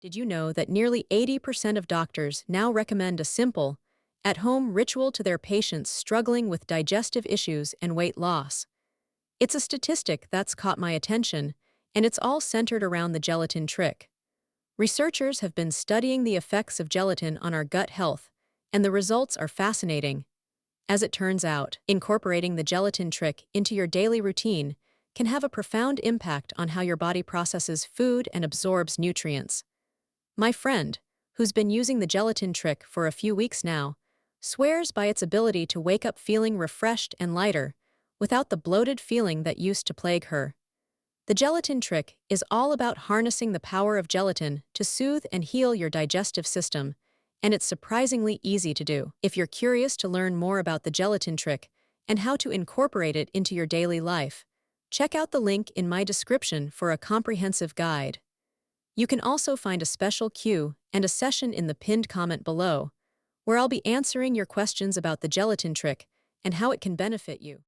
Did you know that nearly 80% of doctors now recommend a simple, at-home ritual to their patients struggling with digestive issues and weight loss? It's a statistic that's caught my attention, and it's all centered around the gelatin trick. Researchers have been studying the effects of gelatin on our gut health, and the results are fascinating. As it turns out, incorporating the gelatin trick into your daily routine can have a profound impact on how your body processes food and absorbs nutrients. My friend, who's been using the gelatin trick for a few weeks now, swears by its ability to wake up feeling refreshed and lighter, without the bloated feeling that used to plague her. The gelatin trick is all about harnessing the power of gelatin to soothe and heal your digestive system, and it's surprisingly easy to do. If you're curious to learn more about the gelatin trick and how to incorporate it into your daily life, check out the link in my description for a comprehensive guide. You can also find a special cue and a session in the pinned comment below, where I'll be answering your questions about the gelatin trick and how it can benefit you.